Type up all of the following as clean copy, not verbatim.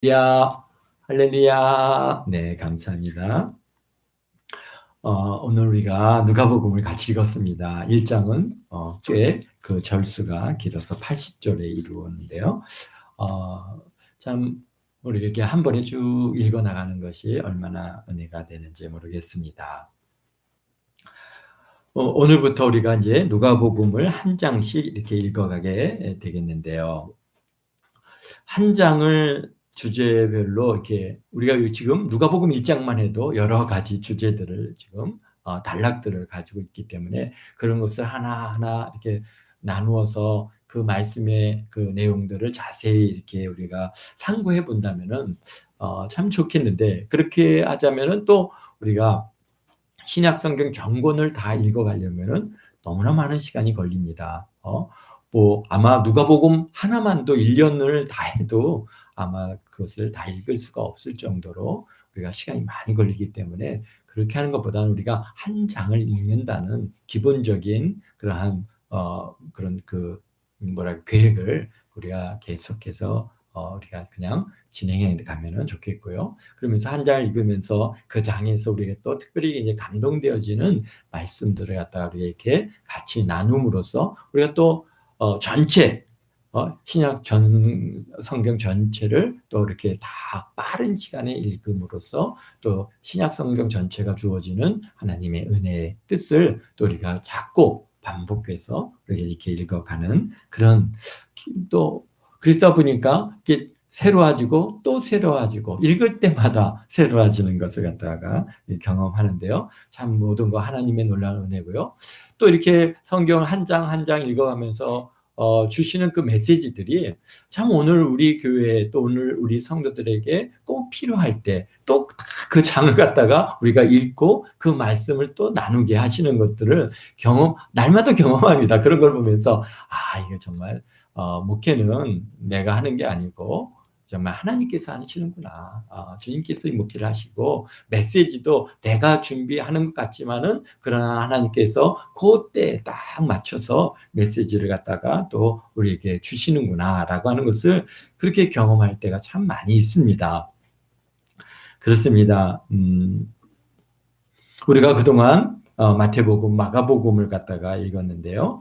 할렐루야, 할렐루야. 네, 감사합니다. 오늘 우리가 누가복음을 같이 읽었습니다. 1장은 꽤 그 절수가 길어서 80절에 이루었는데요. 참 우리 이렇게 한 번에 쭉 읽어 나가는 것이 얼마나 은혜가 되는지 모르겠습니다. 오늘부터 우리가 이제 누가복음을 한 장씩 이렇게 읽어가게 되겠는데요. 한 장을 주제별로 이렇게 우리가 지금 누가복음 1장만 해도 여러 가지 주제들을 지금 단락들을 가지고 있기 때문에 그런 것을 하나하나 이렇게 나누어서 그 말씀의 그 내용들을 자세히 이렇게 우리가 상고해 본다면은 참 좋겠는데, 그렇게 하자면은 또 우리가 신약 성경 전권을 다 읽어가려면은 너무나 많은 시간이 걸립니다. 뭐 아마 누가복음 하나만도 1년을 다 해도 아마 그것을 다 읽을 수가 없을 정도로 우리가 시간이 많이 걸리기 때문에, 그렇게 하는 것보다는 우리가 한 장을 읽는다는 기본적인 그러한 그런 그 뭐랄까 계획을 우리가 계속해서 우리가 그냥 진행해 가면은 좋겠고요. 그러면서 한 장을 읽으면서 그 장에서 우리가 또 특별히 이제 감동되어지는 말씀들을 갖다가 우리가 이렇게 같이 나눔으로써 우리가 또 전체 신약 전 성경 전체를 또 이렇게 다 빠른 시간에 읽음으로써 또 신약 성경 전체가 주어지는 하나님의 은혜의 뜻을 또 우리가 자꾸 반복해서 이렇게 읽어가는 그런, 또 그러다 보니까 이게 새로워지고 또 새로워지고 읽을 때마다 새로워지는 것을 갖다가 경험하는데요. 참 모든 거 하나님의 놀라운 은혜고요. 또 이렇게 성경을 한 장 한 장 읽어가면서 주시는 그 메시지들이 참 오늘 우리 교회 또 오늘 우리 성도들에게 꼭 필요할 때 또 그 장을 갖다가 우리가 읽고 그 말씀을 또 나누게 하시는 것들을 날마다 경험합니다. 그런 걸 보면서 이게 정말 목회는 내가 하는 게 아니고 정말 하나님께서 하시는구나. 주님께서 이 목회를 하시고 메시지도 내가 준비하는 것 같지만은 그러나 하나님께서 그때에 딱 맞춰서 메시지를 갖다가 또 우리에게 주시는구나라고 하는 것을 그렇게 경험할 때가 참 많이 있습니다. 그렇습니다. 우리가 그동안 마태복음, 마가복음을 갖다가 읽었는데요.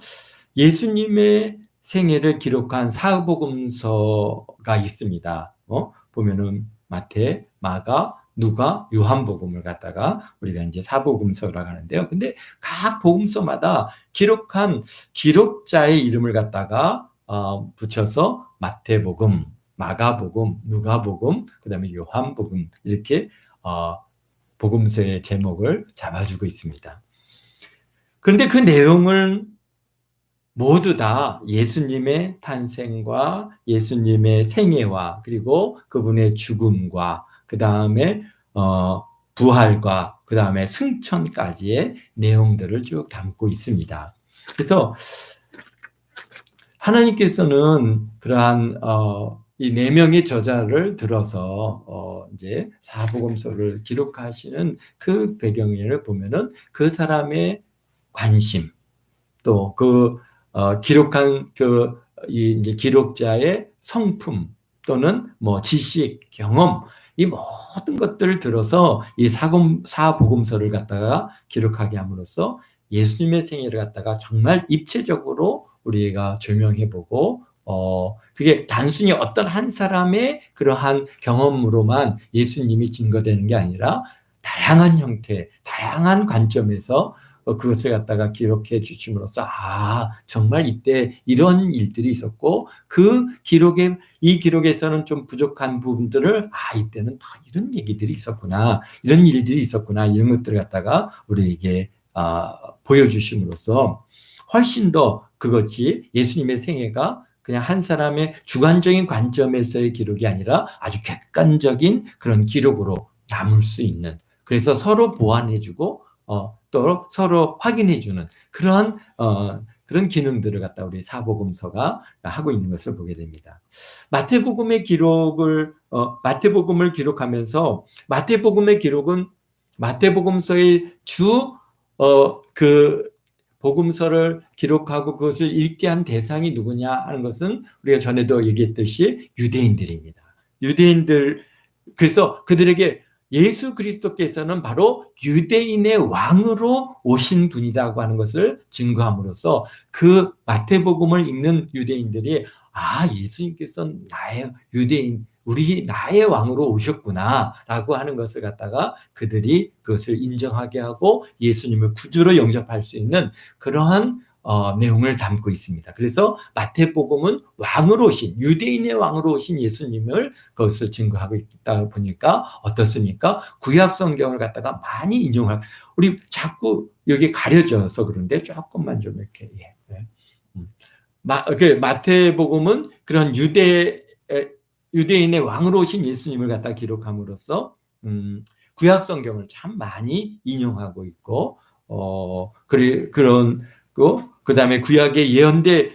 예수님의 생애를 기록한 사복음서가 있습니다. 보면은 마태, 마가, 누가, 요한복음을 갖다가 우리가 이제 사복음서라고 하는데요. 근데 각 복음서마다 기록한 기록자의 이름을 갖다가 붙여서 마태복음, 마가복음, 누가복음, 그다음에 요한복음 이렇게 복음서의 제목을 잡아주고 있습니다. 그런데 그 내용을 모두 다 예수님의 탄생과 예수님의 생애와 그리고 그분의 죽음과 그 다음에 부활과 그 다음에 승천까지의 내용들을 쭉 담고 있습니다. 그래서 하나님께서는 그러한 이 네 명의 저자를 들어서 이제 사복음서를 기록하시는 그 배경을 보면은 그 사람의 관심, 또 그 기록한 그 이제 기록자의 성품 또는 뭐 지식, 경험, 이 모든 것들을 들어서 이 사복음서를 갖다가 기록하게 함으로써 예수님의 생애를 갖다가 정말 입체적으로 우리가 조명해보고 그게 단순히 어떤 한 사람의 그러한 경험으로만 예수님이 증거되는 게 아니라 다양한 형태, 다양한 관점에서 그것을 갖다가 기록해 주심으로써 정말 이때 이런 일들이 있었고 이 기록에서는 좀 부족한 부분들을 이때는 다 이런 얘기들이 있었구나, 이런 일들이 있었구나, 이런 것들을 갖다가 우리에게 보여주심으로써 훨씬 더 그것이 예수님의 생애가 그냥 한 사람의 주관적인 관점에서의 기록이 아니라 아주 객관적인 그런 기록으로 남을 수 있는, 그래서 서로 보완해주고 또 서로 확인해주는 그런 기능들을 갖다 우리 사복음서가 하고 있는 것을 보게 됩니다. 마태복음을 기록하면서 마태복음의 기록은 마태복음서의 그 복음서를 기록하고 그것을 읽게 한 대상이 누구냐 하는 것은 우리가 전에도 얘기했듯이 유대인들입니다. 유대인들, 그래서 그들에게 예수 그리스도께서는 바로 유대인의 왕으로 오신 분이라고 하는 것을 증거함으로써 그 마태복음을 읽는 유대인들이 예수님께서는 나의 유대인, 나의 왕으로 오셨구나 라고 하는 것을 갖다가 그들이 그것을 인정하게 하고 예수님을 구주로 영접할 수 있는 그러한 내용을 담고 있습니다. 그래서 마태복음은 왕으로 오신, 유대인의 왕으로 오신 예수님을 그것을 증거하고 있다 보니까 어떻습니까? 구약 성경을 갖다가 많이 인용할, 우리 자꾸 여기 가려져서 그런데 조금만 좀 이렇게, 마태복음은 그런 유대인의 왕으로 오신 예수님을 갖다 기록함으로써 구약 성경을 참 많이 인용하고 있고, 그 다음에 구약에 예언된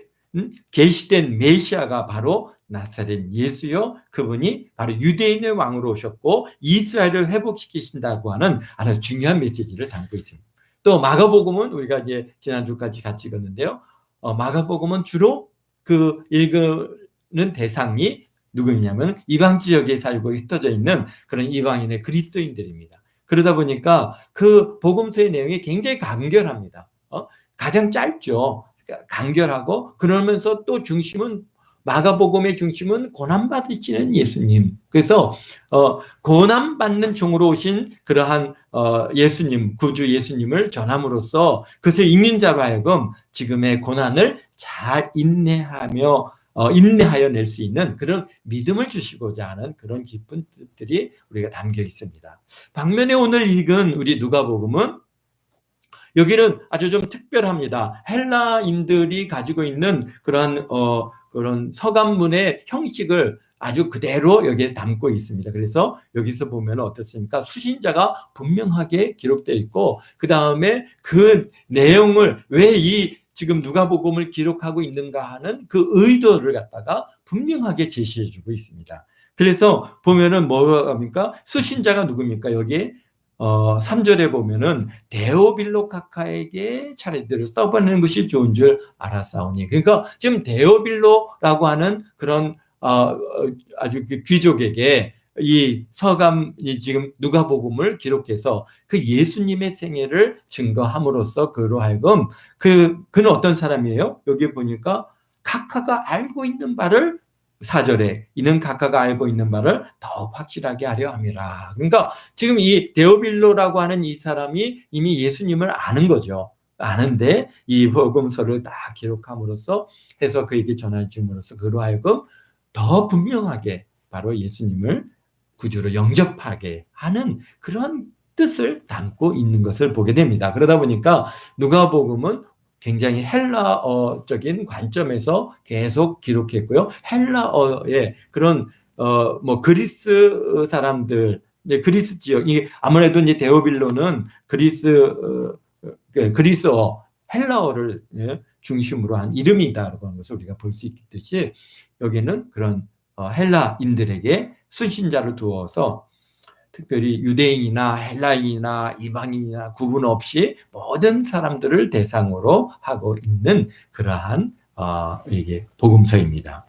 계시된 메시아가 바로 나사렛 예수요, 그분이 바로 유대인의 왕으로 오셨고 이스라엘을 회복시키신다고 하는 아주 중요한 메시지를 담고 있습니다. 또 마가복음은 우리가 이제 지난주까지 같이 읽었는데요. 마가복음은 주로 그 읽는 대상이 누구냐면 이방 지역에 살고 흩어져 있는 그런 이방인의 그리스도인들입니다. 그러다 보니까 그 복음서의 내용이 굉장히 간결합니다. 가장 짧죠. 간결하고, 그러면서 또 마가복음의 중심은 고난받으시는 예수님. 그래서 고난받는 종으로 오신 그러한 예수님, 구주 예수님을 전함으로써 그것을 읽는 자로 하여금 지금의 고난을 잘 인내하여 낼 수 있는 그런 믿음을 주시고자 하는 그런 깊은 뜻들이 우리가 담겨 있습니다. 반면에 오늘 읽은 우리 누가복음은 여기는 아주 좀 특별합니다. 헬라인들이 가지고 있는 그런 서간문의 형식을 아주 그대로 여기에 담고 있습니다. 그래서 여기서 보면 어떻습니까? 수신자가 분명하게 기록되어 있고, 그 다음에 그 내용을 왜 지금 누가복음을 기록하고 있는가 하는 그 의도를 갖다가 분명하게 제시해주고 있습니다. 그래서 보면은 뭐가 합니까? 수신자가 누굽니까? 여기에 3절에 보면은 데오빌로 카카에게 차례대로 써보는 것이 좋은 줄 알았사오니. 그러니까 지금 데오빌로라고 하는 그런 아주 귀족에게 이 서감이 지금 누가복음을 기록해서 그 예수님의 생애를 증거함으로써 그로 하여금 그는 어떤 사람이에요? 여기 보니까 카카가 알고 있는 바를 4절에 이는 각각 알고 있는 바를 더 확실하게 하려 함이라. 그러니까 지금 이 데오빌로라고 하는 이 사람이 이미 예수님을 아는 거죠. 아는데 이 복음서를 다 기록함으로써 해서 그에게 전해 줌으로써 그로 하여금 더 분명하게 바로 예수님을 구주로 영접하게 하는 그런 뜻을 담고 있는 것을 보게 됩니다. 그러다 보니까 누가복음은 굉장히 헬라어적인 관점에서 계속 기록했고요. 헬라어의 그런 그리스 사람들, 그리스 지역, 아무래도 이제 데오빌로는 그리스어, 헬라어를 중심으로 한 이름이다라고 하는 것을 우리가 볼 수 있듯이 여기는 그런 헬라인들에게 순신자를 두어서 특별히 유대인이나 헬라인이나 이방인이나 구분 없이 모든 사람들을 대상으로 하고 있는 그러한 이게 복음서입니다.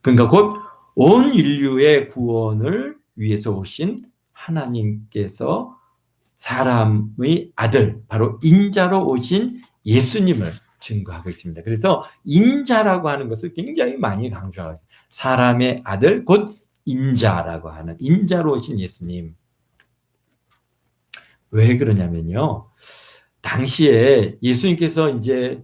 그러니까 곧 온 인류의 구원을 위해서 오신 하나님께서 사람의 아들, 바로 인자로 오신 예수님을 증거하고 있습니다. 그래서 인자라고 하는 것을 굉장히 많이 강조하고, 사람의 아들 곧 인자라고 하는, 인자로 오신 예수님. 왜 그러냐면요, 당시에 예수님께서 이제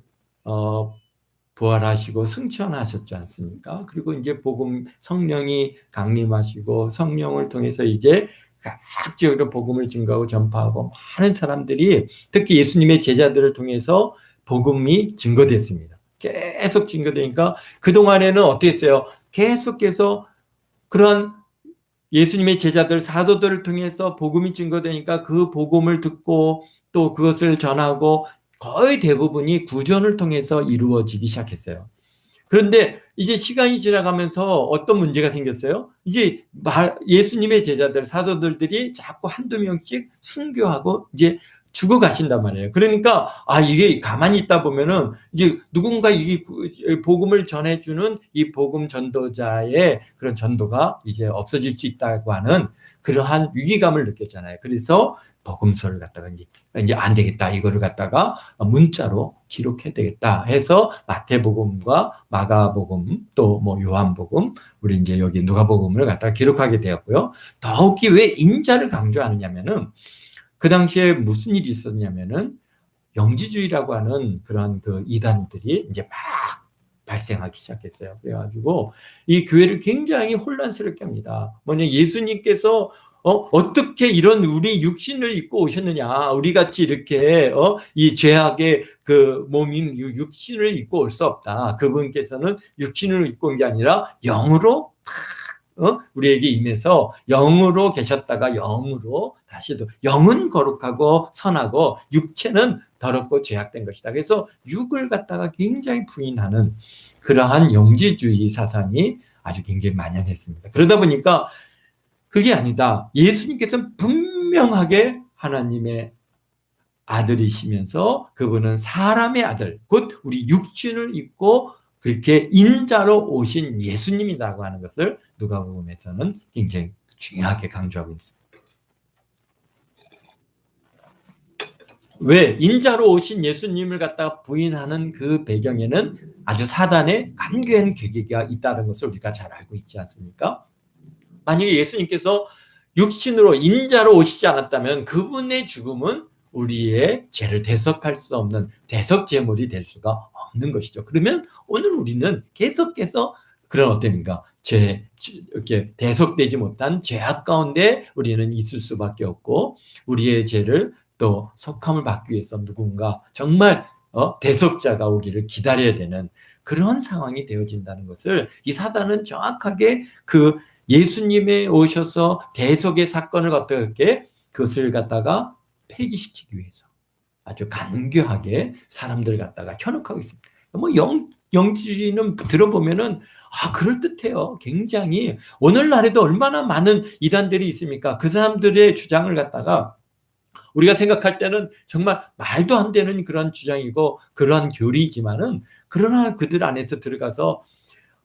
부활하시고 승천하셨지 않습니까? 그리고 이제 복음, 성령이 강림하시고 성령을 통해서 이제 각 지역으로 복음을 증거하고 전파하고 많은 사람들이, 특히 예수님의 제자들을 통해서 복음이 증거됐습니다. 계속 증거되니까 그동안에는 어떻게 했어요? 계속해서 그런 예수님의 제자들, 사도들을 통해서 복음이 증거되니까 그 복음을 듣고 또 그것을 전하고 거의 대부분이 구전을 통해서 이루어지기 시작했어요. 그런데 이제 시간이 지나가면서 어떤 문제가 생겼어요? 이제 예수님의 제자들, 사도들이 자꾸 한두 명씩 순교하고 이제 죽어 가신단 말이에요. 그러니까 이게 가만히 있다 보면은 이제 누군가 이 복음을 전해주는 이 복음 전도자의 그런 전도가 이제 없어질 수 있다고 하는 그러한 위기감을 느꼈잖아요. 그래서 복음서를 갖다가 이제 안 되겠다. 이거를 갖다가 문자로 기록해야 되겠다 해서 마태복음과 마가복음 또 뭐 요한복음 우리 이제 여기 누가복음을 갖다가 기록하게 되었고요. 더욱이 왜 인자를 강조하느냐면은 그 당시에 무슨 일이 있었냐면은 영지주의라고 하는 그런 그 이단들이 이제 막 발생하기 시작했어요. 그래가지고 이 교회를 굉장히 혼란스럽게 합니다. 뭐냐, 예수님께서 어떻게 이런 우리 육신을 입고 오셨느냐. 우리 같이 이렇게 이 죄악의 그 몸인 육신을 입고 올 수 없다. 그분께서는 육신을 입고 온 게 아니라 영으로 우리에게 임해서 영으로 계셨다가 영으로 다시 또 영은 거룩하고 선하고 육체는 더럽고 죄악된 것이다. 그래서 육을 갖다가 굉장히 부인하는 그러한 영지주의 사상이 아주 굉장히 만연했습니다. 그러다 보니까 그게 아니다. 예수님께서는 분명하게 하나님의 아들이시면서 그분은 사람의 아들, 곧 우리 육신을 입고 그렇게 인자로 오신 예수님이라고 하는 것을 누가복음에서는 굉장히 중요하게 강조하고 있습니다. 왜? 인자로 오신 예수님을 갖다가 부인하는 그 배경에는 아주 사단의 간교한 계기가 있다는 것을 우리가 잘 알고 있지 않습니까? 만약에 예수님께서 육신으로 인자로 오시지 않았다면 그분의 죽음은 우리의 죄를 대속할 수 없는 대속제물이 될 수가 없는 것이죠. 그러면 오늘 우리는 계속해서 그런 어떤가 이렇게 대속되지 못한 죄악 가운데 우리는 있을 수밖에 없고 우리의 죄를 또 속함을 받기 위해서 누군가 정말 대속자가 오기를 기다려야 되는 그런 상황이 되어진다는 것을 이 사단은 정확하게 그 예수님이 오셔서 대속의 사건을 어떻게 그것을 갖다가 폐기시키기 위해서 아주 간교하게 사람들 갖다가 현혹하고 있습니다. 뭐 영지주의는 들어보면은 그럴듯해요. 굉장히 오늘날에도 얼마나 많은 이단들이 있습니까? 그 사람들의 주장을 갖다가 우리가 생각할 때는 정말 말도 안 되는 그런 주장이고 그러한 교리지만은 그러나 그들 안에서 들어가서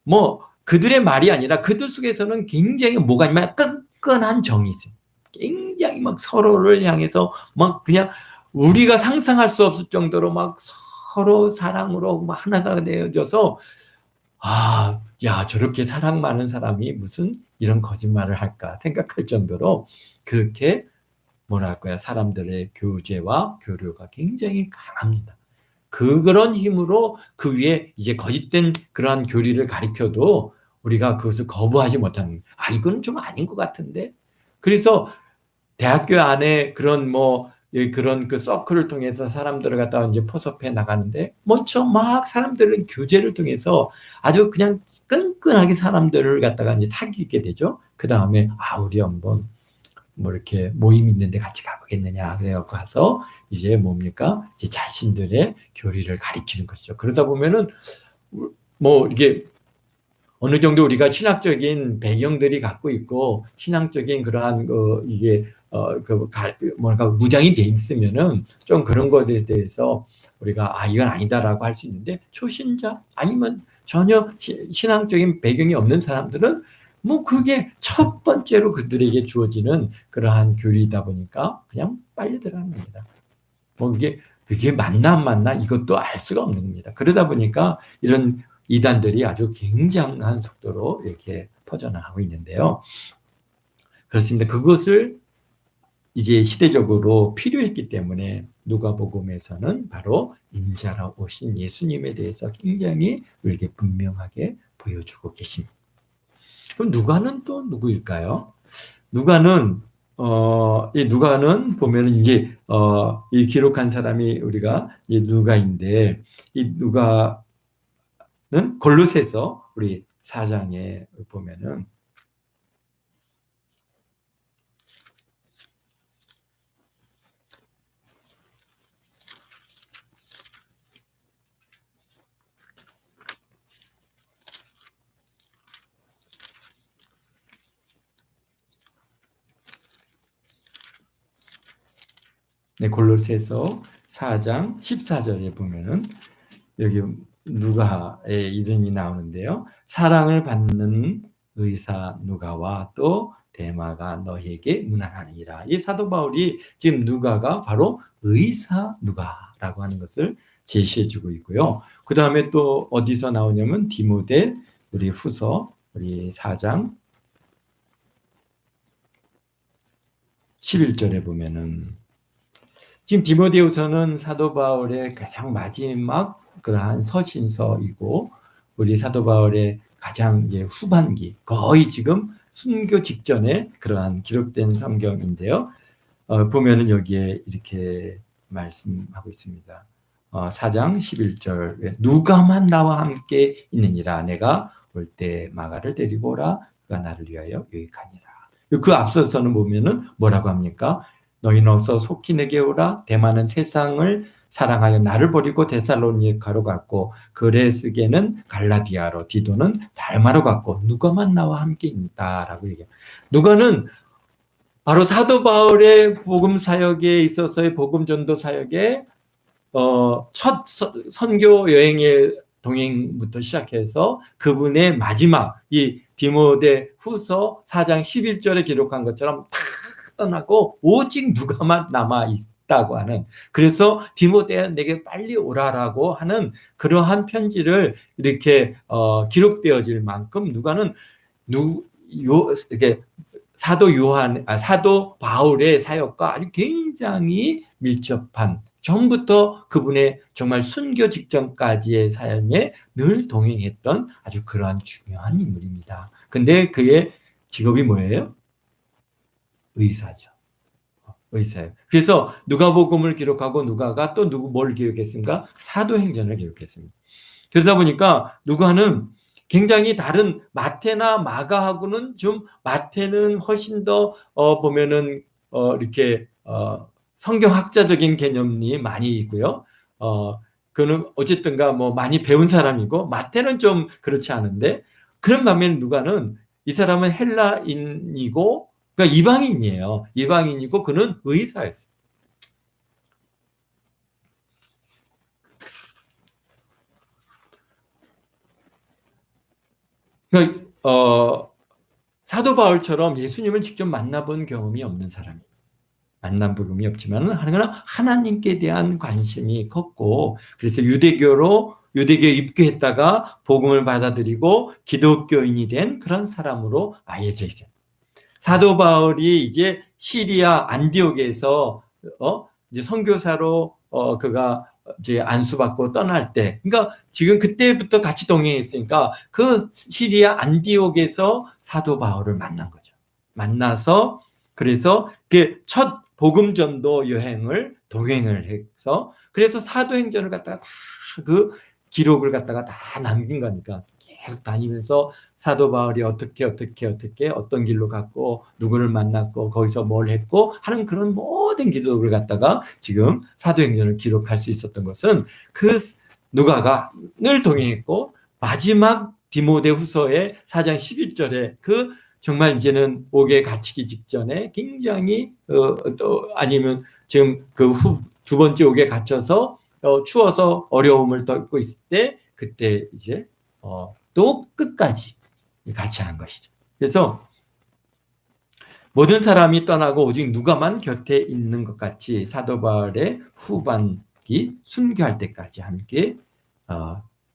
뭐 그들의 말이 아니라 그들 속에서는 굉장히 뭐가 있냐면 끈끈한 정이 있어요. 굉장히 막 서로를 향해서 막 그냥 우리가 상상할 수 없을 정도로 막 서로 사랑으로 막 하나가 되어져서 야, 저렇게 사랑 많은 사람이 무슨 이런 거짓말을 할까 생각할 정도로 그렇게 뭐랄까요, 사람들의 교제와 교류가 굉장히 강합니다. 그런 힘으로 그 위에 이제 거짓된 그러한 교리를 가리켜도 우리가 그것을 거부하지 못하는, 이건 좀 아닌 것 같은데. 그래서 대학교 안에 그런 그런 그 서클을 통해서 사람들을 갖다가 이제 포섭해 나가는데, 먼저 막 사람들은 교제를 통해서 아주 그냥 끈끈하게 사람들을 갖다가 이제 사귀게 되죠. 그 다음에, 우리 한번 뭐 이렇게 모임 있는데 같이 가보겠느냐. 그래갖고 가서 이제 뭡니까? 이제 자신들의 교리를 가리키는 것이죠. 그러다 보면은 뭐 이게 어느 정도 우리가 신학적인 배경들이 갖고 있고 신앙적인 그러한 이게 뭔가 무장이 돼 있으면은 좀 그런 것에 대해서 우리가 이건 아니다라고 할 수 있는데 초신자 아니면 전혀 신앙적인 배경이 없는 사람들은 뭐 그게 첫 번째로 그들에게 주어지는 그러한 교리이다 보니까 그냥 빨리 들어가는 겁니다. 뭐 그게 맞나 안 맞나 이것도 알 수가 없는 겁니다. 그러다 보니까 이런 이단들이 아주 굉장한 속도로 이렇게 퍼져나가고 있는데요. 그렇습니다. 그것을 이제 시대적으로 필요했기 때문에 누가복음에서는 바로 인자로 오신 예수님에 대해서 굉장히 우리에게 분명하게 보여주고 계십니다. 그럼 누가는 또 누구일까요? 누가는 이 누가는 보면은 이제 이 기록한 사람이 우리가 이제 누가인데 이 누가는 골로새서 우리 4장에 보면은 네, 골로새서 4장 14절에 보면은 여기 누가의 이름이 나오는데요. 사랑을 받는 의사 누가와 또 데마가 너희에게 문안하니라. 이 사도 바울이 지금 누가가 바로 의사 누가라고 하는 것을 제시해 주고 있고요. 그 다음에 또 어디서 나오냐면 디모데 우리 후서 우리 4장 11절에 보면은 지금 디모데후서는 사도 바울의 가장 마지막 그러한 서신서이고 우리 사도 바울의 가장 이제 후반기 거의 지금 순교 직전에 그러한 기록된 성경인데요. 보면은 여기에 이렇게 말씀하고 있습니다. 4장 11절 누가만 나와 함께 있느니라 내가 올 때 마가를 데리고 오라 그가 나를 위하여 유익하니라. 그 앞서서는 보면은 뭐라고 합니까? 너희는 어서 속히 내게 오라. 대만은 세상을 사랑하여 나를 버리고 데살로니가로 갔고 그레스게는 갈라디아로 디도는 달마로 갔고 누가만 나와 함께 있다라고 얘기해요. 누가는 바로 사도 바울의 복음 사역에 있어서의 복음 전도 사역에 첫 선교 여행의 동행부터 시작해서 그분의 마지막 이 디모데 후서 4장 11절에 기록한 것처럼 다 떠나고 오직 누가만 남아 있다고 하는, 그래서 디모데야 내게 빨리 오라라고 하는 그러한 편지를 이렇게 기록되어질 만큼 누가는 이렇게 사도 바울의 사역과 아주 굉장히 밀접한 처음부터 그분의 정말 순교 직전까지의 삶에 늘 동행했던 아주 그러한 중요한 인물입니다. 근데 그의 직업이 뭐예요? 의사죠. 의사예요. 그래서 누가복음을 기록하고 누가가 또 뭘 기록했습니까? 사도행전을 기록했습니다. 그러다 보니까 누가는 굉장히 다른 마태나 마가하고는 좀 마태는 훨씬 더 보면은 이렇게 성경학자적인 개념이 많이 있고요. 그는 어쨌든가 뭐 많이 배운 사람이고 마태는 좀 그렇지 않은데 그런 반면에 누가는 이 사람은 헬라인이고 그러니까 이방인이에요. 이방인이고 그는 의사였어요. 그러니까 사도 바울처럼 예수님을 직접 만나본 경험이 없는 사람이에요. 만난 부분이 없지만 하나님께 대한 관심이 컸고 그래서 유대교에 입교했다가 복음을 받아들이고 기독교인이 된 그런 사람으로 알려져 있어요. 사도 바울이 이제 시리아 안디옥에서 이제 선교사로 그가 이제 안수받고 떠날 때, 그러니까 지금 그때부터 같이 동행했으니까 그 시리아 안디옥에서 사도 바울을 만난 거죠. 만나서 그래서 그 첫 복음 전도 여행을 동행을 해서 그래서 사도행전을 갖다가 다 그 기록을 갖다가 다 남긴 거니까 계속 다니면서 사도 바울이 어떻게 어떤 길로 갔고 누구를 만났고 거기서 뭘 했고 하는 그런 모든 기록을 갖다가 지금 사도행전을 기록할 수 있었던 것은 그 누가가 늘 동행했고 마지막 디모데후서의 4장 11절에 그 정말 이제는 옥에 갇히기 직전에 굉장히 또 아니면 지금 그 두 번째 옥에 갇혀서 추워서 어려움을 겪고 있을 때 그때 이제 또 끝까지 같이 한 것이죠. 그래서 모든 사람이 떠나고 오직 누가만 곁에 있는 것 같이 사도 바울의 후반기 순교할 때까지 함께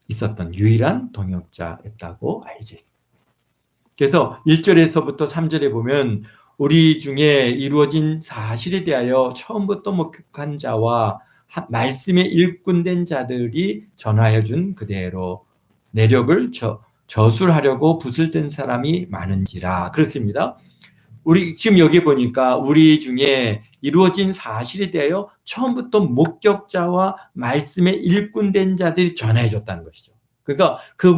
있었던 유일한 동역자였다고 알려져 있습니다. 그래서 1절에서부터 3절에 보면 우리 중에 이루어진 사실에 대하여 처음부터 목격한 자와 말씀에 일꾼된 자들이 전하여 준 그대로 내력을 저술하려고 붓을 든 사람이 많은지라. 그렇습니다. 우리 지금 여기 보니까 우리 중에 이루어진 사실에 대하여 처음부터 목격자와 말씀에 일꾼된 자들이 전해 줬다는 것이죠. 그러니까 그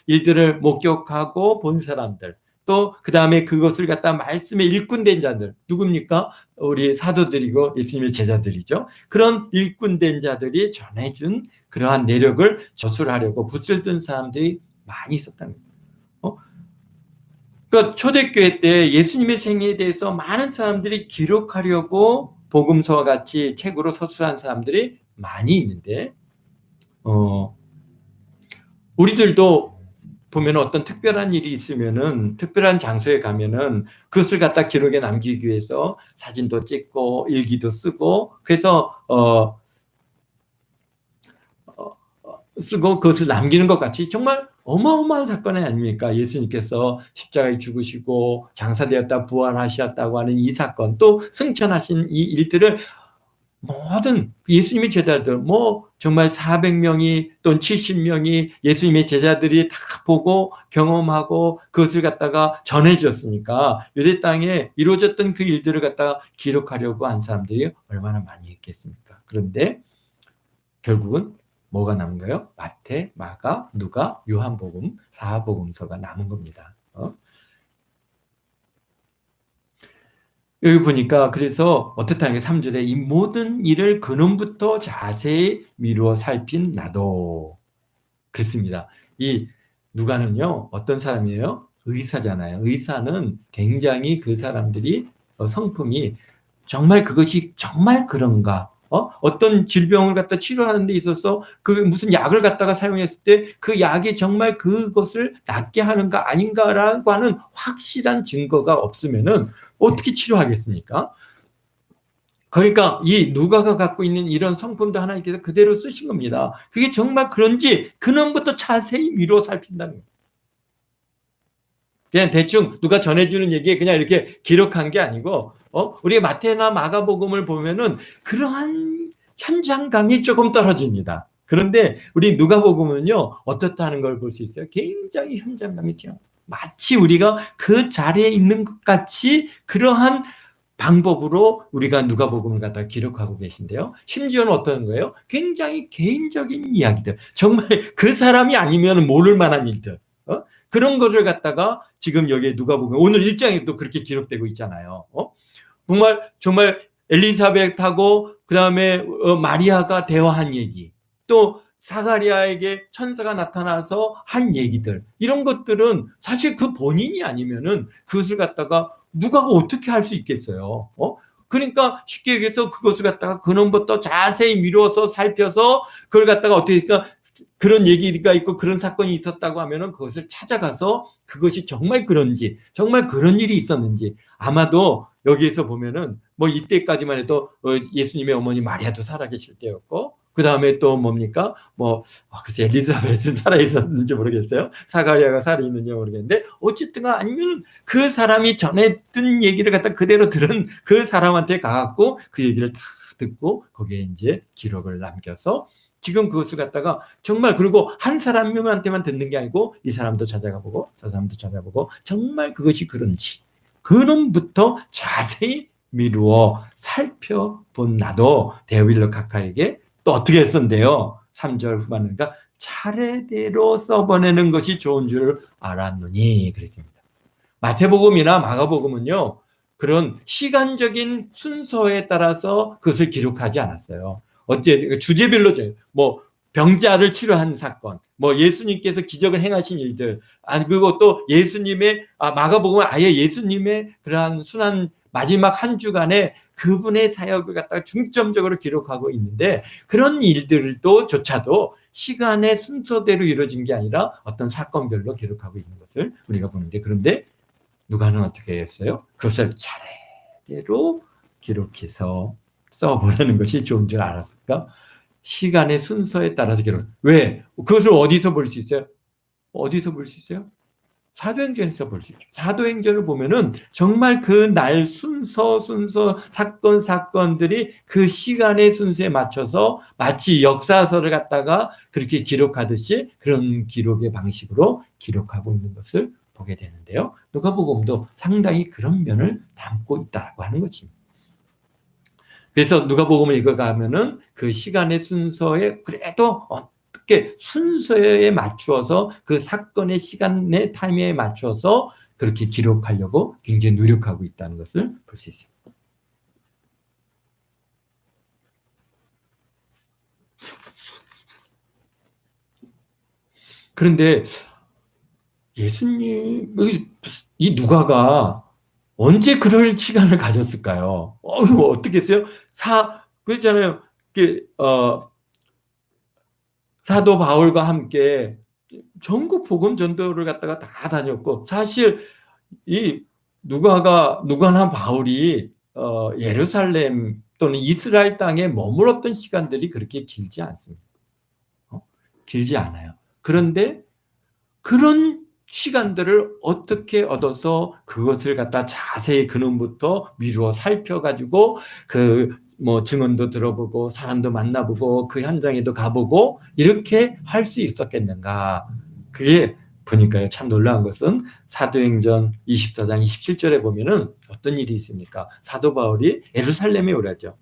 일들을 목격하고 본 사람들, 또 그 다음에 그것을 갖다 말씀에 일꾼된 자들, 누굽니까? 우리 사도들이고 예수님의 제자들이죠. 그런 일꾼된 자들이 전해준 그러한 내력을 저술하려고 붓을 든 사람들이 많이 있었다는 거예요. 그러니까 초대교회 때 예수님의 생애에 대해서 많은 사람들이 기록하려고 복음서와 같이 책으로 서술한 사람들이 많이 있는데 우리들도 보면 어떤 특별한 일이 있으면은 특별한 장소에 가면은 그것을 갖다 기록에 남기기 위해서 사진도 찍고 일기도 쓰고 그래서 쓰고 그것을 남기는 것 같이 정말 어마어마한 사건 아닙니까? 예수님께서 십자가에 죽으시고 장사되었다 부활하셨다고 하는 이 사건, 또 승천하신 이 일들을 모든 예수님의 제자들, 뭐 정말 400명이 또는 70명이 예수님의 제자들이 다 보고 경험하고 그것을 갖다가 전해줬으니까 유대 땅에 이루어졌던 그 일들을 갖다가 기록하려고 한 사람들이 얼마나 많이 있겠습니까? 그런데 결국은 뭐가 남은 거예요? 마태, 마가, 누가, 요한복음, 사복음서가 남은 겁니다. 여기 보니까 그래서 어떻다는 게 3절에 이 모든 일을 근원부터 자세히 미루어 살핀 나도 그렇습니다. 이 누가는요 어떤 사람이에요? 의사잖아요. 의사는 굉장히 그 사람들이 성품이 정말 그것이 정말 그런가? 어떤 질병을 갖다 치료하는 데 있어서 그 무슨 약을 갖다가 사용했을 때 그 약이 정말 그것을 낫게 하는가 아닌가라고 하는 확실한 증거가 없으면은 어떻게 치료하겠습니까? 그러니까 이 누가가 갖고 있는 이런 성품도 하나님께서 그대로 쓰신 겁니다. 그게 정말 그런지 근원부터 자세히 미루어 살핀다는 거예요. 그냥 대충 누가 전해주는 얘기에 그냥 이렇게 기록한 게 아니고 우리가 마태나 마가복음을 보면은 그러한 현장감이 조금 떨어집니다. 그런데 우리 누가복음은요 어떻다는 걸 볼 수 있어요. 굉장히 현장감이 튀어. 마치 우리가 그 자리에 있는 것 같이 그러한 방법으로 우리가 누가복음을 갖다 기록하고 계신데요. 심지어는 어떤 거예요? 굉장히 개인적인 이야기들. 정말 그 사람이 아니면 모를 만한 일들. 그런 거를 갖다가 지금 여기에 누가복음 오늘 1장에 또 그렇게 기록되고 있잖아요. 정말 엘리사벳하고 그다음에 마리아가 대화한 얘기, 또 사가리아에게 천사가 나타나서 한 얘기들, 이런 것들은 사실 그 본인이 아니면은 그것을 갖다가 누가 어떻게 할 수 있겠어요? 그러니까 쉽게 얘기해서 그것을 갖다가 근원부터 자세히 미루어서 살펴서 그걸 갖다가 어떻게 할까? 그런 얘기가 있고 그런 사건이 있었다고 하면은 그것을 찾아가서 그것이 정말 그런지, 정말 그런 일이 있었는지, 아마도 여기에서 보면은 뭐 이때까지만 해도 예수님의 어머니 마리아도 살아계실 때였고, 그 다음에 또 뭡니까? 글쎄 엘리자벳은 살아있었는지 모르겠어요. 사가리아가 살아있는지 모르겠는데, 어쨌든 아니면 그 사람이 전했던 얘기를 갖다 그대로 들은 그 사람한테 가갖고 그 얘기를 다 듣고 거기에 이제 기록을 남겨서 지금 그것을 갖다가 정말, 그리고 한 사람한테만 듣는 게 아니고 이 사람도 찾아가보고 저 사람도 찾아보고 정말 그것이 그런지 그놈부터 자세히 미루어 살펴본 나도 데오빌로 카카에게 또 어떻게 했었는데요. 3절 후반이니까 차례대로 써보내는 것이 좋은 줄 알았노니 그랬습니다. 마태복음이나 마가복음은요 그런 시간적인 순서에 따라서 그것을 기록하지 않았어요. 어째 주제별로 뭐 병자를 치료한 사건, 뭐 예수님께서 기적을 행하신 일들, 그리고 또 예수님의 마가복음은 아예 예수님의 그러한 순환 마지막 한 주간에 그분의 사역을 갖다가 중점적으로 기록하고 있는데, 그런 일들도 조차도 시간의 순서대로 이루어진 게 아니라 어떤 사건별로 기록하고 있는 것을 우리가 보는데, 그런데 누가는 어떻게 했어요? 그것을 차례대로 기록해서 써보라는 것이 좋은 줄 알았을까? 시간의 순서에 따라서 기록. 왜? 그것을 어디서 볼 수 있어요? 어디서 볼 수 있어요? 사도행전에서 볼 수 있죠. 사도행전을 보면은 정말 그 날 순서 사건들이 그 시간의 순서에 맞춰서 마치 역사서를 갖다가 그렇게 기록하듯이 그런 기록의 방식으로 기록하고 있는 것을 보게 되는데요. 누가복음도 상당히 그런 면을 담고 있다고 하는 것입니다. 그래서 누가복음을 읽어가면은 그 시간의 순서에 그래도 어떻게 순서에 맞추어서 그 사건의 시간의 타임에 맞춰서 그렇게 기록하려고 굉장히 노력하고 있다는 것을 볼 수 있습니다. 그런데 예수님, 이 누가가 언제 그럴 시간을 가졌을까요? 어떻게 했어요? 그랬잖아요. 사도 바울과 함께 전국 복음 전도를 갖다가 다 다녔고, 사실 이 누가나 바울이 예루살렘 또는 이스라엘 땅에 머물렀던 시간들이 그렇게 길지 않습니다. 길지 않아요. 그런데 그런 시간들을 어떻게 얻어서 그것을 갖다 자세히 근원부터 미루어 살펴가지고 증언도 들어보고 사람도 만나보고 그 현장에도 가보고 이렇게 할 수 있었겠는가. 그게 보니까요, 참 놀라운 것은 사도행전 24장 27절에 보면은 어떤 일이 있습니까? 사도 바울이 예루살렘에 오라죠.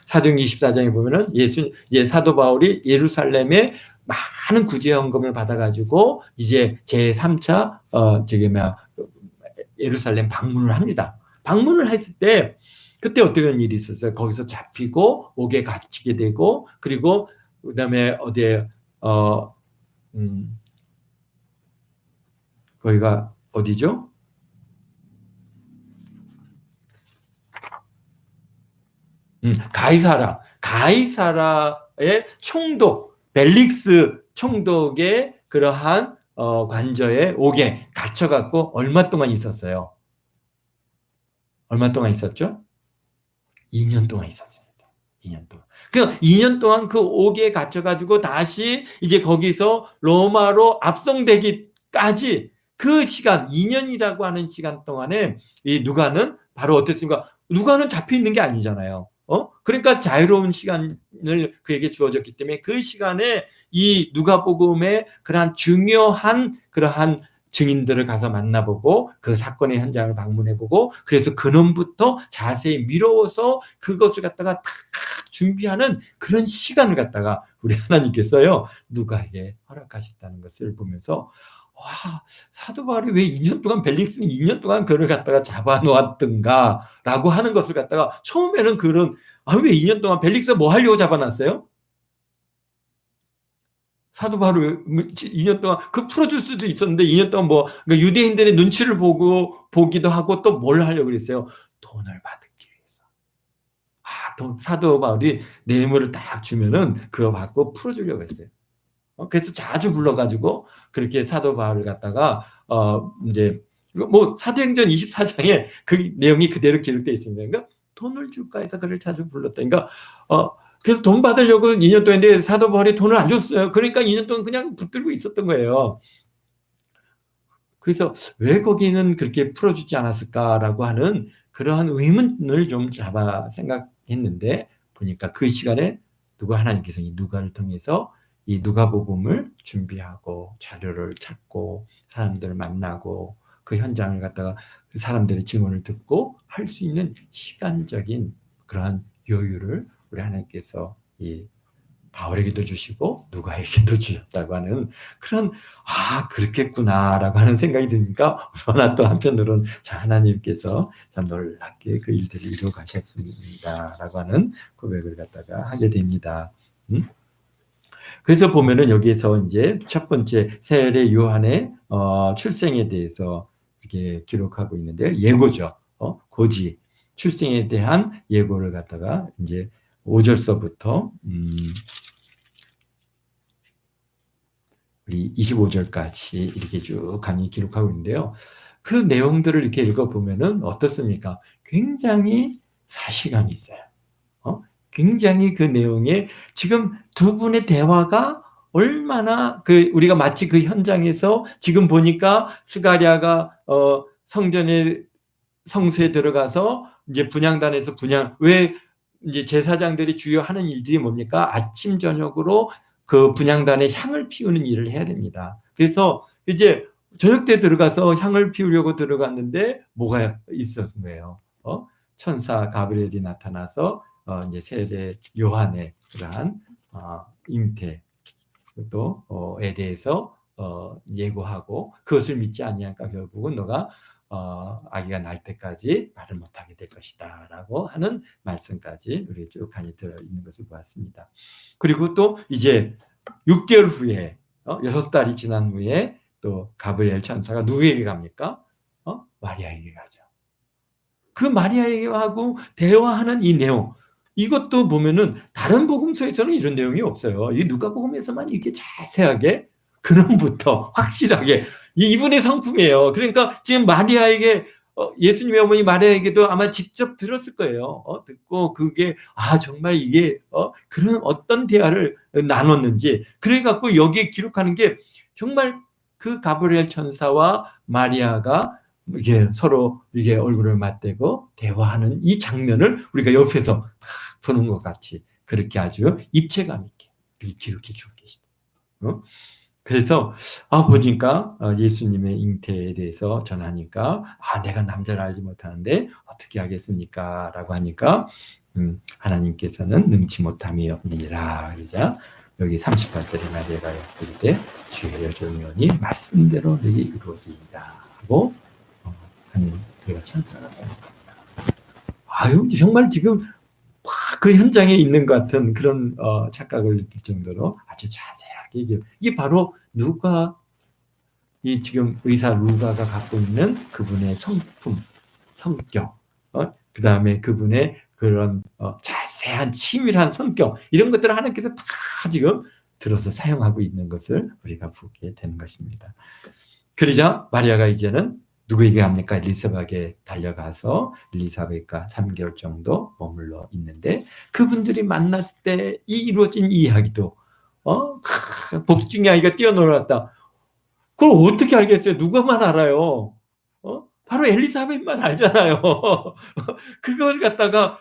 사도행전 24장에 보면은 사도 바울이 예루살렘에 많은 구제헌금을 받아가지고 이제 제3차 예루살렘 방문을 합니다. 방문을 했을 때 그때 어떤 일이 있었어요? 거기서 잡히고 옥에 갇히게 되고, 그리고 그다음에 어디에 거기가 어디죠? 가이사라의 총독 벨릭스 총독의 그러한 관저에 옥에 갇혀갖고 얼마 동안 있었어요? 얼마 동안 있었죠? 2년 동안 있었습니다. 2년 동안. 그 2년 동안 그 옥에 갇혀가지고 다시 이제 거기서 로마로 압송되기까지 그 시간, 2년이라고 하는 시간 동안에 이 누가는 바로 어땠습니까? 누가는 잡혀 있는 게 아니잖아요. 그러니까 자유로운 시간을 그에게 주어졌기 때문에 그 시간에 이 누가복음의 그러한 중요한 그러한 증인들을 가서 만나보고 그 사건의 현장을 방문해보고, 그래서 근원부터 자세히 미뤄서 그것을 갖다가 탁 준비하는 그런 시간을 갖다가 우리 하나님께서요 누가에게 허락하셨다는 것을 보면서, 와, 사도 바울이 왜 2년 동안 벨릭스는 2년 동안 그를 갖다가 잡아놓았던가라고 하는 것을 갖다가 처음에는 왜 2년 동안 벨릭스가 뭐 하려고 잡아놨어요? 사도 바울 2년 동안 풀어줄 수도 있었는데 2년 동안 그러니까 유대인들의 눈치를 보기도 하고 또 뭘 하려고 그랬어요? 돈을 받기 위해서. 사도 바울이 뇌물을 딱 주면은 그거 받고 풀어주려고 했어요. 그래서 자주 불러가지고 그렇게 사도 바울을 갖다가 이제 사도행전 24장에 그 내용이 그대로 기록되어 있습니다. 그러니까 돈을 줄까 해서 그를 자주 불렀다. 그러니까 그래서 돈 받으려고 2년 동안 했는데 사도 바울이 돈을 안 줬어요. 그러니까 2년 동안 그냥 붙들고 있었던 거예요. 그래서 왜 거기는 그렇게 풀어주지 않았을까라고 하는 그러한 의문을 좀 잡아 생각했는데, 보니까 그 시간에 하나님께서 이 누가를 통해서 이 누가복음을 준비하고 자료를 찾고 사람들을 만나고 그 현장을 갖다가 그 사람들의 증언을 듣고 할 수 있는 시간적인 그러한 여유를 우리 하나님께서 이 바울에게도 주시고 누가에게도 주셨다고 하는 그런, 그렇겠구나라고 하는 생각이 드니까 얼마나 또 한편으로는 하나님께서 참 놀랍게 그 일들을 이루어 가셨습니다라고 하는 고백을 갖다가 하게 됩니다. 그래서 보면은 여기에서 이제 첫 번째 세례 요한의 출생에 대해서 이렇게 기록하고 있는데, 예고죠. 고지 출생에 대한 예고를 갖다가 이제 5절서부터 우리 25절까지 이렇게 쭉 강의 기록하고 있는데요. 그 내용들을 이렇게 읽어보면은 어떻습니까? 굉장히 사실감이 있어요. 굉장히 그 내용에 지금 두 분의 대화가 얼마나 우리가 마치 그 현장에서 지금 보니까 스가랴가 성소에 들어가서 이제 분향단에서 왜 이제 제사장들이 주요 하는 일들이 뭡니까? 아침 저녁으로 그 분향단에 향을 피우는 일을 해야 됩니다. 그래서 이제 저녁 때 들어가서 향을 피우려고 들어갔는데 뭐가 있었던 거예요? 천사 가브리엘이 나타나서 이제 세례 요한의 그러한 잉태 또에 대해서 예고하고, 그것을 믿지 아니하니까 결국은 너가 아기가 날 때까지 말을 못하게 될 것이다 라고 하는 말씀까지 우리 쭉 간이 들어있는 것을 보았습니다. 그리고 또 이제 6개월 후에 6달이 지난 후에 또 가브리엘 천사가 누구에게 갑니까? 마리아에게 가죠. 그 마리아하고 대화하는 이 내용, 이것도 보면은 다른 복음서에서는 이런 내용이 없어요. 이 누가복음에서만 이렇게 자세하게 근원부터 확실하게 이분의 성품이에요. 그러니까 지금 마리아에게 예수님의 어머니 마리아에게도 아마 직접 들었을 거예요. 듣고 그게 정말 이게 그런 어떤 대화를 나눴는지, 그래갖고 여기에 기록하는 게 정말 그 가브리엘 천사와 마리아가 이게 서로 이게 얼굴을 맞대고 대화하는 이 장면을 우리가 옆에서 딱 보는 것 같이 그렇게 아주 입체감 있게 기록해 주고 계시다. 그래서 보니까 예수님의 잉태에 대해서 전하니까 내가 남자를 알지 못하는데 어떻게 하겠습니까? 라고 하니까 하나님께서는 능치 못함이 없느니라 그러자 여기 38절에 마리아가 엿들 때 주의 여종이오니 말씀대로 너희 이루어지이다 하고 하는 그가 천사가 정말 지금 그 현장에 있는 것 같은 그런 착각을 느낄 정도로 아주 자세하게 이게 바로 이 지금 의사 루가가 갖고 있는 그분의 성품, 성격, 그 다음에 그분의 그런 자세한 치밀한 성격, 이런 것들을 하나님께서 다 지금 들어서 사용하고 있는 것을 우리가 보게 되는 것입니다. 그러자 마리아가 이제는 누구에게 합니까? 엘리사벳에게 달려가서 엘리사벳과 3개월 정도 머물러 있는데, 그분들이 만났을 때 이루어진 이야기도 복중의 아이가 뛰어놀았다. 그걸 어떻게 알겠어요? 누가만 알아요? 바로 엘리사벳만 알잖아요. 그걸 갖다가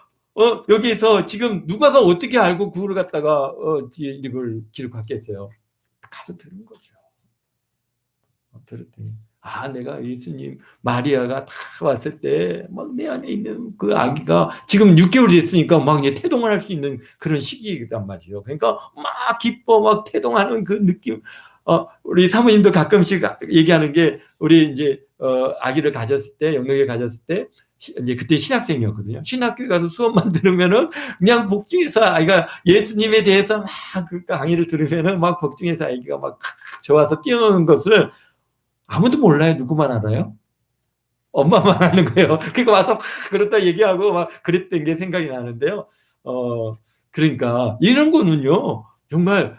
여기서 지금 누가가 어떻게 알고 그걸 갖다가 이걸 기록했겠어요? 가서 들은 거죠. 들었더니 내가 예수님 마리아가 다 왔을 때 막 내 안에 있는 그 아기가 지금 6개월이 됐으니까 막 이제 태동을 할 수 있는 그런 시기이단 말이죠. 그러니까 막 기뻐 막 태동하는 그 느낌. 우리 사모님도 가끔씩 얘기하는 게, 우리 이제 아기를 가졌을 때, 영역을 가졌을 때 이제 그때 신학생이었거든요. 신학교에 가서 수업만 들으면은 그냥 복중에서 아이가 예수님에 대해서 막 그 강의를 들으면은 막 복중에서 아이가 막 좋아서 뛰어노는 것을 아무도 몰라요. 누구만 알아요? 엄마만 아는 거예요. 그러니까 와서 그렇다 얘기하고 막 그랬던 게 생각이 나는데요. 그러니까 이런 거는요, 정말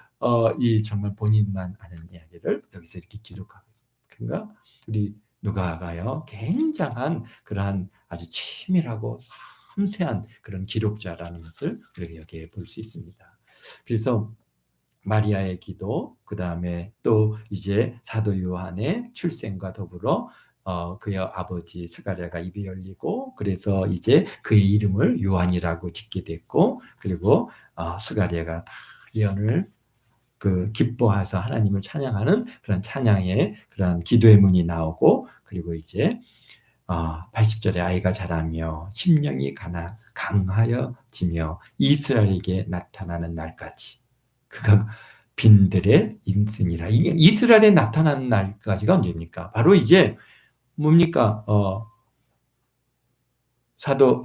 정말 본인만 아는 이야기를 여기서 이렇게 기록하고, 그러니까 우리 누가가요, 굉장한 그러한 아주 치밀하고 섬세한 그런 기록자라는 것을 우리가 여기에 볼 수 있습니다. 그래서 마리아의 기도, 그 다음에 또 이제 사도 요한의 출생과 더불어 그의 아버지 스가랴가 입이 열리고, 그래서 이제 그의 이름을 요한이라고 짓게 됐고, 그리고 스가랴가 다 예언을 기뻐해서 하나님을 찬양하는 그런 찬양의 그런 기도의 문이 나오고, 그리고 이제 80절에 아이가 자라며 심령이 강하여지며 이스라엘에게 나타나는 날까지 그가 빈들의 인승이라. 이게 이스라엘에 나타나는 날까지가 언제입니까? 바로 이제 뭡니까?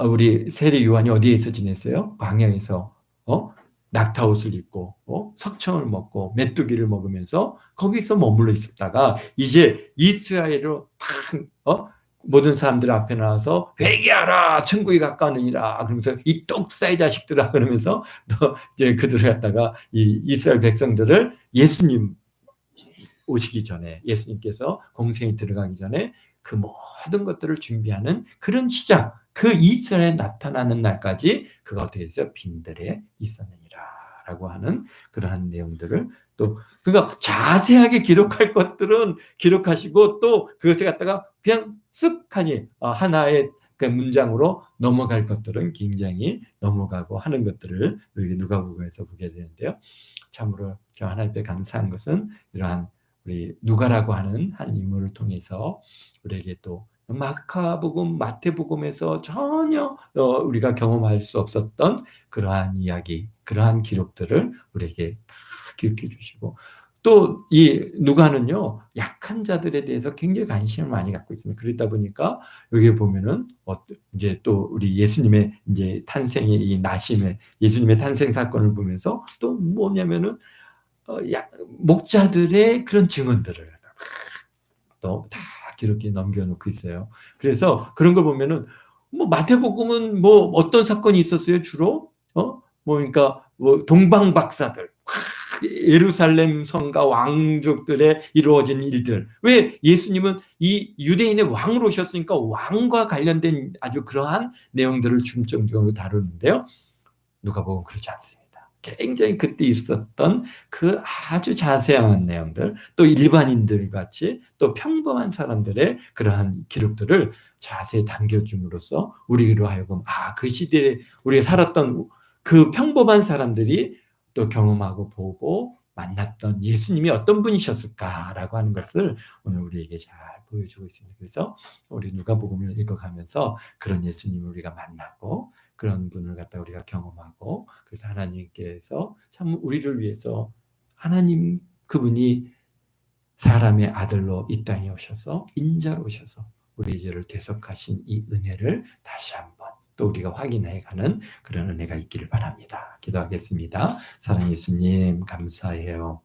우리 세례 요한이 어디에서 지냈어요? 광야에서 낙타옷을 입고 석청을 먹고 메뚜기를 먹으면서 거기서 머물러 있었다가 이제 이스라엘로 모든 사람들 앞에 나와서 회개하라, 천국이 가까우니라 그러면서 이 똑사의 자식들아 그러면서 또 이제 그들을 갖다가 이 이스라엘 백성들을 예수님 오시기 전에, 예수님께서 공생에 들어가기 전에 그 모든 것들을 준비하는 그런 시작, 그 이스라엘에 나타나는 날까지 그가 어떻게 해서 빈들에 있었느니라 라고 하는 그러한 내용들을 또 그가 자세하게 기록할 것들은 기록하시고, 또 그것을 갖다가 그냥 쓱하니 하나의 그 문장으로 넘어갈 것들은 굉장히 넘어가고 하는 것들을 우리 누가복음에서 보게 되는데요. 참으로 저 하나님 앞에 감사한 것은 이러한 우리 누가라고 하는 한 인물을 통해서 우리에게 또 마가복음, 마태복음에서 전혀 우리가 경험할 수 없었던 그러한 이야기, 그러한 기록들을 우리에게 다 기록해 주시고, 또 이 누가는요, 약한 자들에 대해서 굉장히 관심을 많이 갖고 있습니다. 그러다 보니까 여기 보면은 이제 또 우리 예수님의 이제 탄생의 이 나심의 예수님의 탄생 사건을 보면서 또 뭐냐면은 목자들의 그런 증언들을 또 다 기록해 넘겨놓고 있어요. 그래서 그런 걸 보면은 뭐 마태복음은 뭐 어떤 사건이 있었어요, 주로? 그러니까 뭐 동방 박사들, 예루살렘 성과 왕족들의 이루어진 일들. 왜 예수님은 이 유대인의 왕으로 오셨으니까 왕과 관련된 아주 그러한 내용들을 중점적으로 다루는데요. 누가복음 그렇지 않습니다. 굉장히 그때 있었던 그 아주 자세한 내용들, 또 일반인들 같이 또 평범한 사람들의 그러한 기록들을 자세히 담겨줌으로써 우리로 하여금 그 시대에 우리가 살았던 그 평범한 사람들이 또 경험하고 보고 만났던 예수님이 어떤 분이셨을까라고 하는 것을 오늘 우리에게 잘 보여주고 있습니다. 그래서 우리 누가복음을 읽어가면서 그런 예수님을 우리가 만나고 그런 분을 갖다 우리가 경험하고, 그래서 하나님께서 참 우리를 위해서 하나님 그분이 사람의 아들로 이 땅에 오셔서 인자로 오셔서 우리 죄를 대속하신 이 은혜를 다시 한번 또 우리가 확인해가는 그런 은혜가 있기를 바랍니다. 기도하겠습니다. 사랑하는 예수님 감사해요.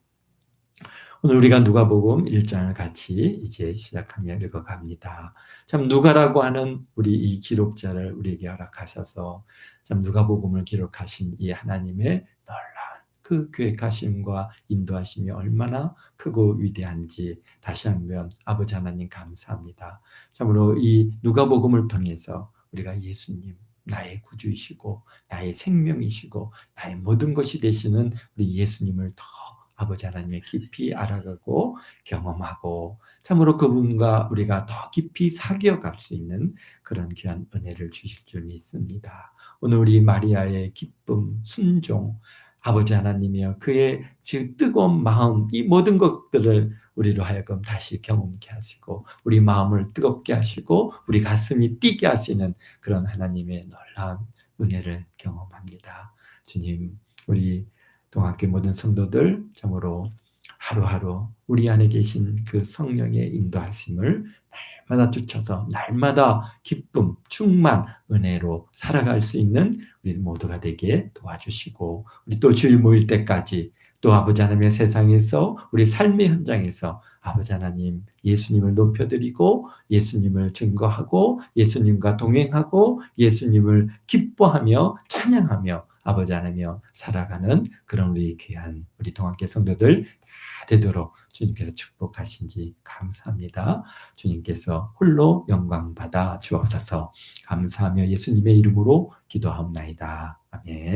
오늘 우리가 누가복음 1장을 같이 이제 시작하며 읽어갑니다. 참 누가라고 하는 우리 이 기록자를 우리에게 허락하셔서 참 누가복음을 기록하신 이 하나님의 놀라운 그 계획하심과 인도하심이 얼마나 크고 위대한지 다시 한번 아버지 하나님 감사합니다. 참으로 이 누가복음을 통해서 우리가 예수님 나의 구주이시고 나의 생명이시고 나의 모든 것이 되시는 우리 예수님을 더 아버지 하나님의 깊이 알아가고 경험하고 참으로 그분과 우리가 더 깊이 사귀어갈 수 있는 그런 귀한 은혜를 주실 줄 믿습니다. 오늘 우리 마리아의 기쁨, 순종, 아버지 하나님이여 그의 뜨거운 마음, 이 모든 것들을 우리로 하여금 다시 경험케 하시고 우리 마음을 뜨겁게 하시고 우리 가슴이 뛰게 하시는 그런 하나님의 놀라운 은혜를 경험합니다. 주님, 우리 동학교 모든 성도들 참으로 하루하루 우리 안에 계신 그 성령의 인도하심을 날마다 쫓아서 날마다 기쁨, 충만, 은혜로 살아갈 수 있는 우리 모두가 되게 도와주시고 우리 또 주일 모일 때까지 또 아버지 하나님의 세상에서 우리 삶의 현장에서 아버지 하나님 예수님을 높여드리고 예수님을 증거하고 예수님과 동행하고 예수님을 기뻐하며 찬양하며 아버지 하나며 살아가는 그런 우리 귀한 우리 동학교 성도들 다 되도록 주님께서 축복하신지 감사합니다. 주님께서 홀로 영광 받아 주옵소서. 감사하며 예수님의 이름으로 기도하옵나이다. 아멘.